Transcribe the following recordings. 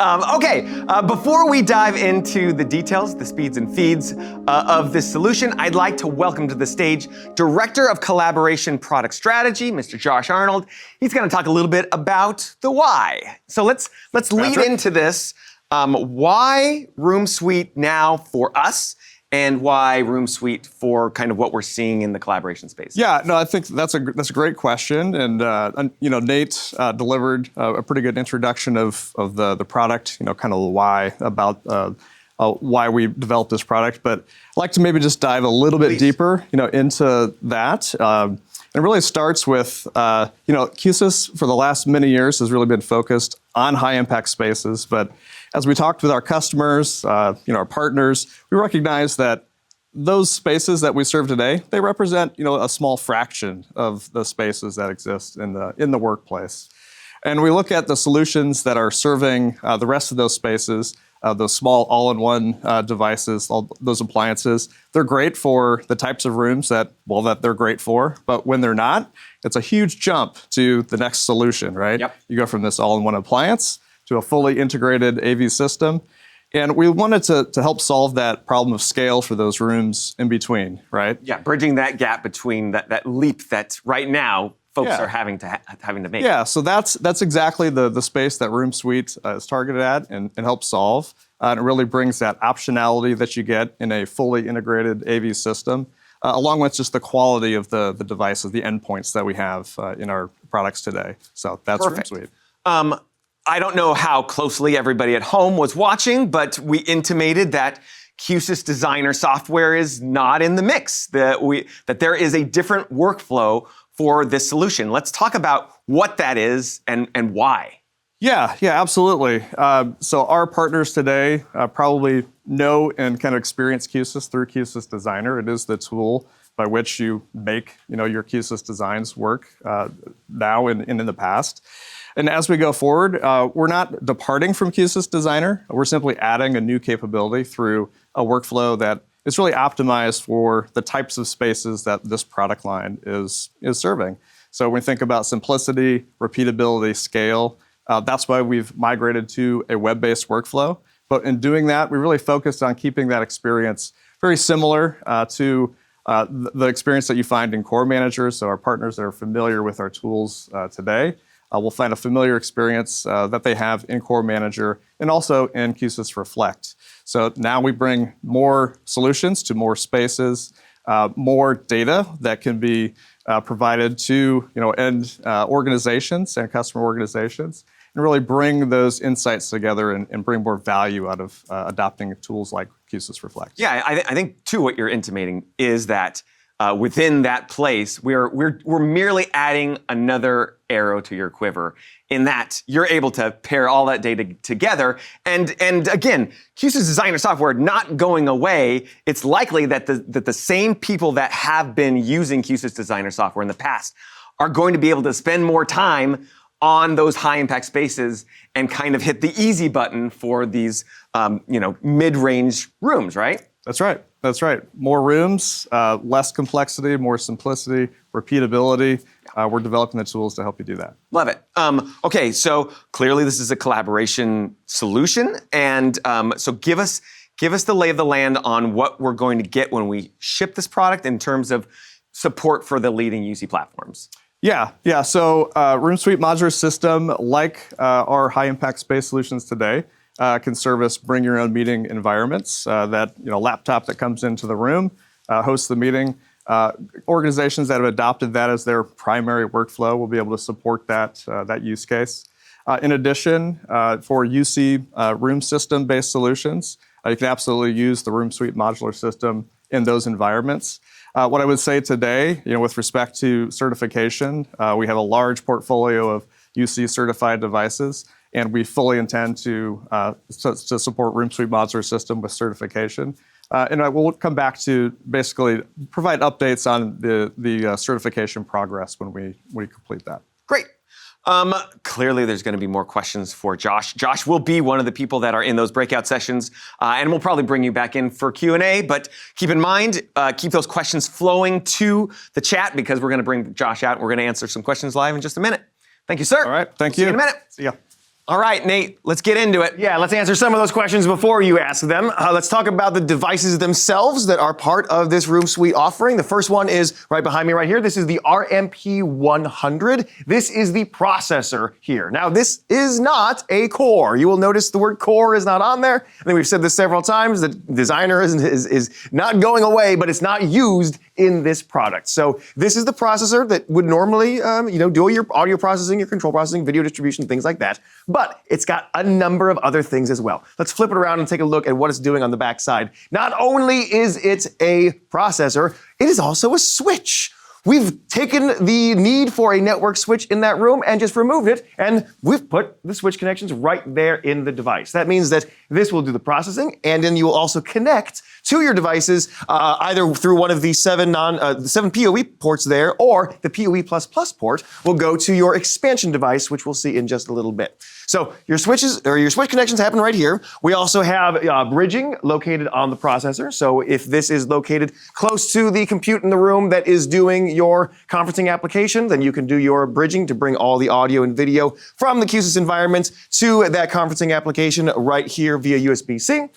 Before we dive into the details, the speeds and feeds of this solution, I'd like to welcome to the stage Director of Collaboration Product Strategy, Mr. Josh Arnold. He's going to talk a little bit about the why. So let's lead into this. Why RoomSuite now for us? And why RoomSuite for kind of what we're seeing in the collaboration space? Yeah, no, I think that's a great question, and Nate delivered a pretty good introduction of the product, kind of the why about why we developed this product. But I'd like to maybe just dive a little bit deeper, into that. It really starts with, Q-SYS for the last many years has really been focused on high impact spaces, but as we talked with our customers, our partners, we recognize that those spaces that we serve today, they represent, a small fraction of the spaces that exist in the workplace. And we look at the solutions that are serving the rest of those spaces, those small all-in-one devices, all those appliances. They're great for the types of rooms that they're great for, but when they're not, it's a huge jump to the next solution, right? Yep. You go from this all-in-one appliance to a fully integrated AV system. And we wanted to help solve that problem of scale for those rooms in between, right? Yeah, bridging that gap between that leap that right now folks are having to make. Yeah, so that's exactly the space that RoomSuite is targeted at and helps solve. And it really brings that optionality that you get in a fully integrated AV system, along with just the quality of the devices, the endpoints that we have in our products today. So that's RoomSuite. I don't know how closely everybody at home was watching, but we intimated that Q-SYS Designer software is not in the mix, that there is a different workflow for this solution. Let's talk about what that is and why. Yeah, absolutely. So our partners today probably know and kind of experience Q-SYS through Q-SYS Designer. It is the tool by which you make your Q-SYS designs work now and in the past. And as we go forward, we're not departing from Q-SYS Designer. We're simply adding a new capability through a workflow that is really optimized for the types of spaces that this product line is serving. So when we think about simplicity, repeatability, scale, that's why we've migrated to a web-based workflow. But in doing that, we really focused on keeping that experience very similar to the experience that you find in Core Manager. So our partners that are familiar with our tools today will find a familiar experience that they have in Core Manager and also in Q-SYS Reflect. So now we bring more solutions to more spaces, more data that can be provided to end organizations and customer organizations, and really bring those insights together and bring more value out of adopting tools like Q-SYS Reflect. Yeah, I think too what you're intimating is that within that place, we're merely adding another arrow to your quiver in that you're able to pair all that data together. And again, Q-SYS Designer software not going away. It's likely that the same people that have been using Q-SYS Designer software in the past are going to be able to spend more time on those high impact spaces and kind of hit the easy button for these mid-range rooms, right? That's right. More rooms, less complexity, more simplicity, repeatability. We're developing the tools to help you do that. Love it. Okay, so clearly this is a collaboration solution, and so give us the lay of the land on what we're going to get when we ship this product in terms of support for the leading UC platforms. Yeah. So RoomSuite Modular System, like our high impact space solutions today, can service bring your own meeting environments. That laptop that comes into the room, hosts the meeting. Organizations that have adopted that as their primary workflow will be able to support that use case. In addition, for UC room system based solutions, you can absolutely use the RoomSuite Modular System in those environments. What I would say today, with respect to certification, we have a large portfolio of UC certified devices. And we fully intend to support RoomSuite Modular System with certification. And I will come back to basically provide updates on the certification progress when we complete that. Great. Clearly, there's going to be more questions for Josh. Josh will be one of the people that are in those breakout sessions, and we'll probably bring you back in for Q&A. But keep in mind, keep those questions flowing to the chat because we're going to bring Josh out and we're going to answer some questions live in just a minute. Thank you, sir. All right. Thank you. See you in a minute. See ya. All right, Nate, let's get into it. Yeah, let's answer some of those questions before you ask them. Let's talk about the devices themselves that are part of this Room Suite offering. The first one is right behind me right here. This is the RMP100. This is the processor here. Now, this is not a core. You will notice the word core is not on there. I think we've said this several times. The designer is not going away, but it's not used in this product. So this is the processor that would normally, do your audio processing, your control processing, video distribution, things like that. But it's got a number of other things as well. Let's flip it around and take a look at what it's doing on the back side. Not only is it a processor, it is also a switch. We've taken the need for a network switch in that room and just removed it, and we've put the switch connections right there in the device. That means that this will do the processing, and then you will also connect to your devices either through one of the seven PoE ports there, or the PoE++ port will go to your expansion device, which we'll see in just a little bit. So your switch connections happen right here. We also have bridging located on the processor. So if this is located close to the compute in the room that is doing your conferencing application, then you can do your bridging to bring all the audio and video from the Q-SYS environment to that conferencing application right here via USB-C.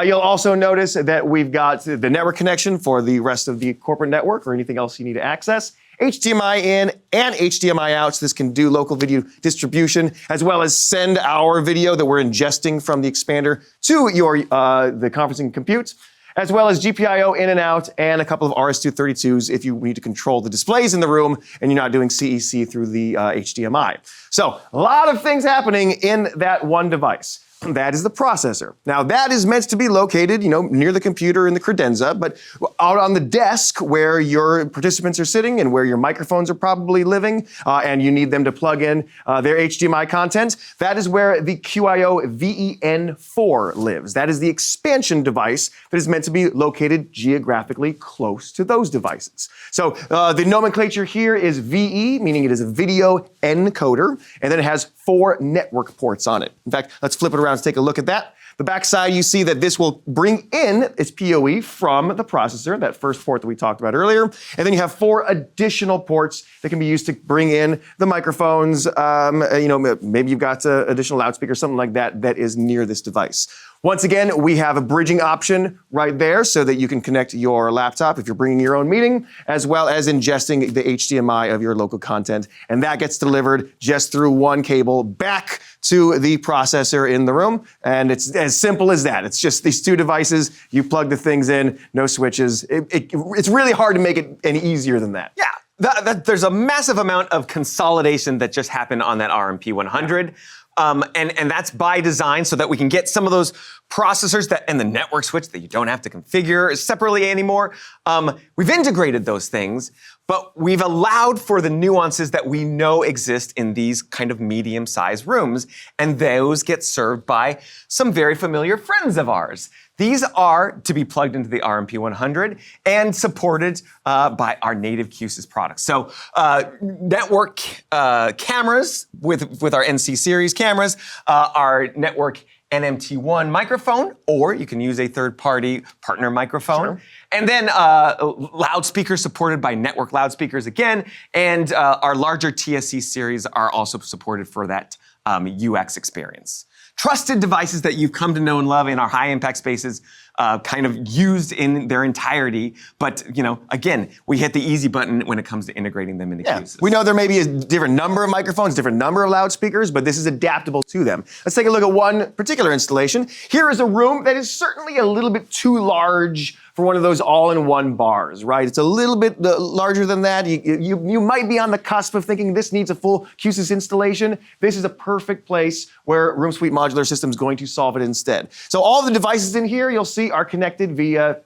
You'll also notice that we've got the network connection for the rest of the corporate network or anything else you need to access. HDMI in and HDMI out, so this can do local video distribution, as well as send our video that we're ingesting from the expander to your the conferencing compute, as well as GPIO in and out, and a couple of RS-232s if you need to control the displays in the room and you're not doing CEC through the HDMI. So a lot of things happening in that one device. That is the processor. Now that is meant to be located, near the computer in the credenza, but out on the desk where your participants are sitting and where your microphones are probably living, and you need them to plug in their HDMI content, that is where the QIO VEN4 lives. That is the expansion device that is meant to be located geographically close to those devices. So the nomenclature here is VE, meaning it is a video encoder, and then it has 4 network ports on it. In fact, let's flip it around to take a look at that. The backside, you see that this will bring in its PoE from the processor, that first port that we talked about earlier. And then you have 4 additional ports that can be used to bring in the microphones. Maybe you've got additional loudspeakers, something like that, that is near this device. Once again, we have a bridging option right there so that you can connect your laptop if you're bringing your own meeting, as well as ingesting the HDMI of your local content. And that gets delivered just through one cable back to the processor in the room. And it's as simple as that. It's just these 2 devices. You plug the things in, no switches. It's really hard to make it any easier than that. Yeah, there's a massive amount of consolidation that just happened on that RMP100. Yeah. And that's by design so that we can get some of those processors and the network switch that you don't have to configure separately anymore. We've integrated those things, but we've allowed for the nuances that we know exist in these kind of medium-sized rooms, and those get served by some very familiar friends of ours. These are to be plugged into the RMP100 and supported by our native Q-SYS products. So network cameras with our NC series cameras, our network NMT1 microphone, or you can use a third-party partner microphone. Sure. And then loudspeakers supported by network loudspeakers again, and our larger TSC series are also supported for that UX experience. Trusted devices that you've come to know and love in our high-impact spaces, kind of used in their entirety. But, again, we hit the easy button when it comes to integrating them into Q-SYS. We know there may be a different number of microphones, different number of loudspeakers, but this is adaptable to them. Let's take a look at one particular installation. Here is a room that is certainly a little bit too large for one of those all-in-one bars, right? It's a little bit larger than that. You might be on the cusp of thinking this needs a full Q-SYS installation. This is a perfect place where Room Suite Modular System is going to solve it instead. So all the devices in here, you'll see, are connected via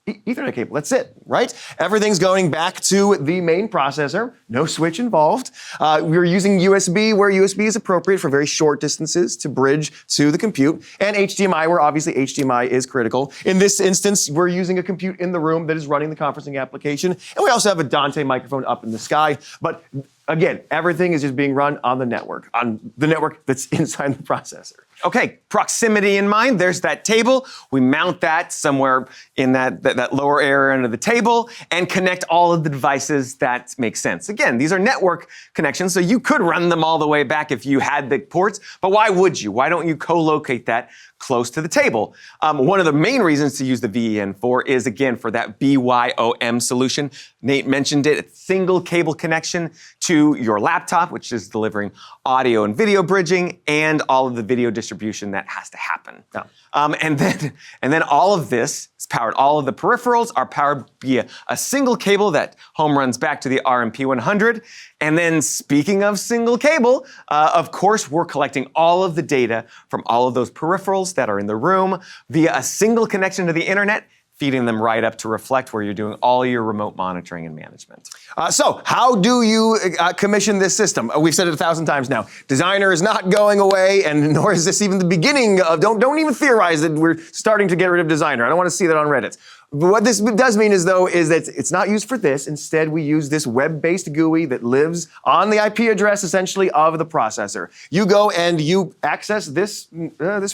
Ethernet cable. That's it, right? Everything's going back to the main processor. No switch involved. We're using USB where USB is appropriate for very short distances to bridge to the compute, and HDMI where obviously HDMI is critical. In this instance, we're using a compute in the room that is running the conferencing application, and we also have a Dante microphone up in the sky. But again, everything is just being run on the network that's inside the processor. Okay, proximity in mind, there's that table. We mount that somewhere in that lower area under the table and connect all of the devices that make sense. Again, these are network connections, so you could run them all the way back if you had the ports, but why would you? Why don't you co-locate that close to the table? One of the main reasons to use the VEN4 is, again, for that BYOM solution. Nate mentioned it, it's single cable connection to your laptop, which is delivering audio and video bridging and all of the video distribution that has to happen. Yeah. And then all of this is powered, all of the peripherals are powered via a single cable that home runs back to the RMP100. And then speaking of single cable, of course, we're collecting all of the data from all of those peripherals that are in the room via a single connection to the internet, feeding them right up to Reflect, where you're doing all your remote monitoring and management. So how do you commission this system? We've said it 1,000 times now. Designer is not going away, and nor is this even the beginning of, don't even theorize that we're starting to get rid of Designer. I don't want to see that on Reddit. But what this does mean is that it's not used for this. Instead, we use this web-based GUI that lives on the IP address, essentially, of the processor. You go and you access this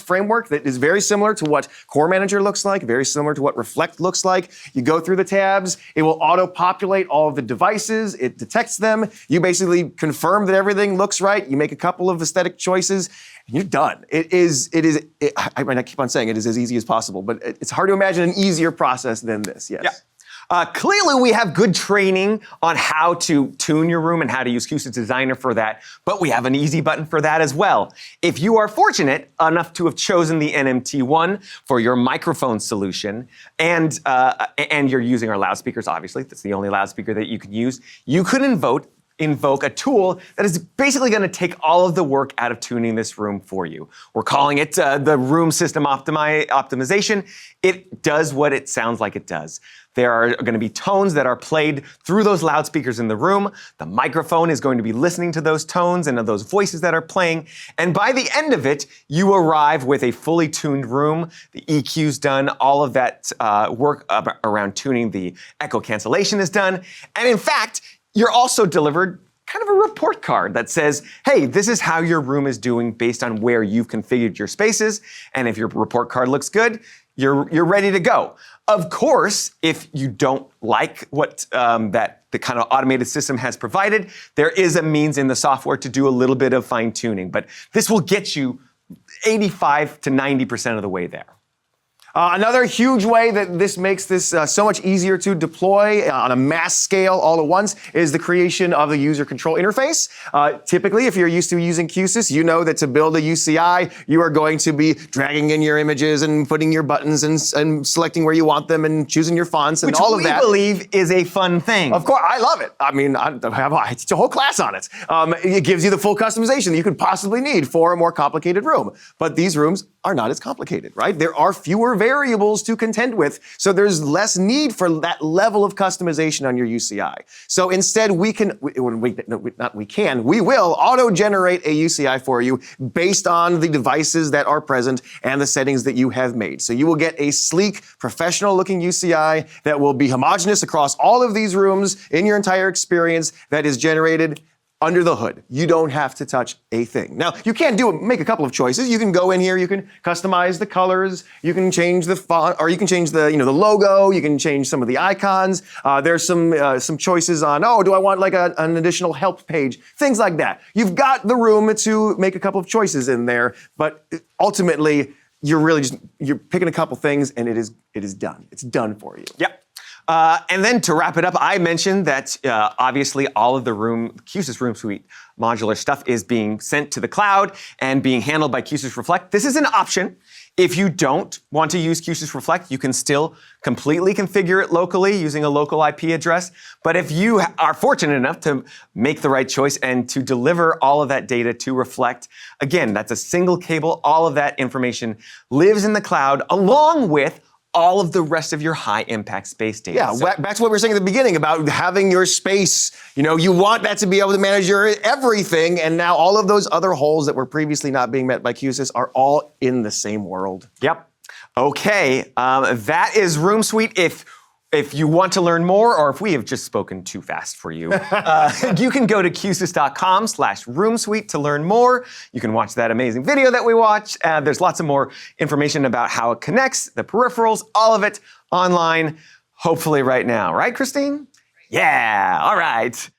framework that is very similar to what Core Manager looks like, very similar to what Reflect looks like. You go through the tabs. It will auto-populate all of the devices. It detects them. You basically confirm that everything looks right. You make a couple of aesthetic choices. You're done. I keep on saying it is as easy as possible, but it's hard to imagine an easier process than this, yes. Yeah. Clearly, we have good training on how to tune your room and how to use Q-SYS Designer for that, but we have an easy button for that as well. If you are fortunate enough to have chosen the NMT1 for your microphone solution, and you're using our loudspeakers, obviously, that's the only loudspeaker that you can use, you could invoke a tool that is basically going to take all of the work out of tuning this room for you. We're calling it the room system optimization. It does what it sounds like it does. There are going to be tones that are played through those loudspeakers in the room. The microphone is going to be listening to those tones and those voices that are playing. And by the end of it, you arrive with a fully tuned room. The EQ's done. All of that work around tuning the echo cancellation is done. And in fact, you're also delivered kind of a report card that says, hey, this is how your room is doing based on where you've configured your spaces. And if your report card looks good, you're ready to go. Of course, if you don't like what the kind of automated system has provided, there is a means in the software to do a little bit of fine tuning, but this will get you 85 to 90% of the way there. Another huge way that this makes this so much easier to deploy on a mass scale all at once is the creation of the user control interface. Typically, if you're used to using Q-SYS, you know that to build a UCI, you are going to be dragging in your images and putting your buttons and selecting where you want them and choosing your fonts and all of that. Which we believe is a fun thing. Of course, I love it. I mean, I teach a whole class on it. It gives you the full customization that you could possibly need for a more complicated room. But these rooms are not as complicated, right? There are fewer variables to contend with, so there's less need for that level of customization on your UCI. So instead, we will auto-generate a UCI for you based on the devices that are present and the settings that you have made. So you will get a sleek, professional-looking UCI that will be homogeneous across all of these rooms in your entire experience that is generated under the hood. You don't have to touch a thing. Now, you can make a couple of choices. You can go in here, you can customize the colors, you can change the font, or you can change the logo, you can change some of the icons. There's some choices on, do I want like an additional help page? Things like that. You've got the room to make a couple of choices in there, but ultimately, you're picking a couple things and it is done. It's done for you. Yep. And then to wrap it up, I mentioned that obviously all of the Q-SYS RoomSuite modular stuff is being sent to the cloud and being handled by Q-SYS Reflect. This is an option. If you don't want to use Q-SYS Reflect, you can still completely configure it locally using a local IP address. But if you are fortunate enough to make the right choice and to deliver all of that data to Reflect, again, that's a single cable. All of that information lives in the cloud along with all of the rest of your high-impact space data. Yeah, back to what we were saying at the beginning about having your space. You want that to be able to manage your everything, and now all of those other holes that were previously not being met by Q-SYS are all in the same world. Yep. Okay, that is RoomSuite. If If you want to learn more, or if we have just spoken too fast for you, you can go to qsys.com/roomsuite to learn more. You can watch that amazing video that we watched. There's lots of more information about how it connects, the peripherals, all of it online, hopefully right now. Right, Christine? Yeah, all right.